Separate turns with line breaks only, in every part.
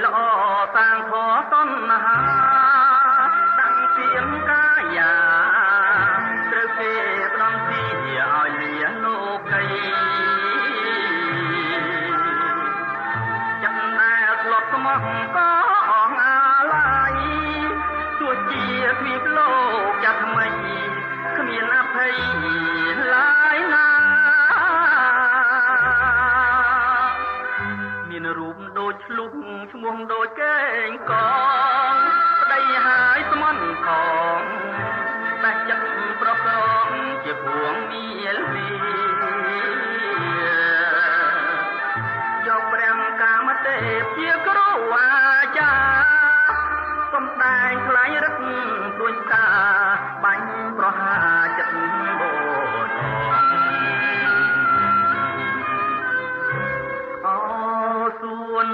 ល្អតាំងខតនហាតាំងពីងកាយាត្រូវគេផ្ដំទីឲ្យលៀនលោកីចាំដែលធ្លាប់ស្មោះក៏អងអាឡ័យទោះជាគ្មានលោកចាត់ថ្មីគ្មានអភ័យឡើយណាមានរូបដូចឆ្លុះឈ្មោះដូចកេងកងប្តីហើយស្មន់ផងតែចិត្តប្រក្រងជាភួងមានវីយកព្រះកាមទេពជាគ្រូអាចារ្យសំដែងថ្លៃរឹកទួញតាបាញ់ប្រហាចិត្តបូនអូសួន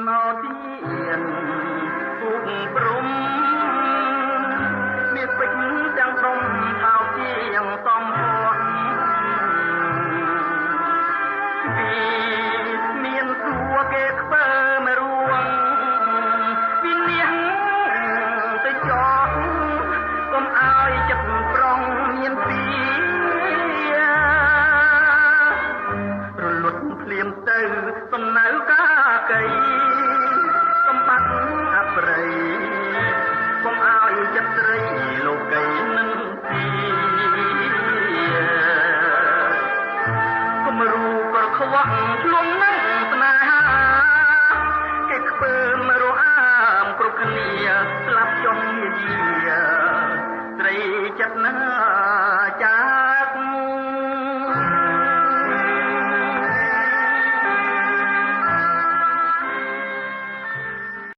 អូទៀនពុកព្រំមានពេជ្រទាំងដុំថោជាងសំហួនពីមានសួរគេខ្ពើមិនរួងពីនាងទៅចោះកុំឲ្យចិត្តប្រុងមានពីរលត់ភ្លាមទៅសំណៅកាកៃ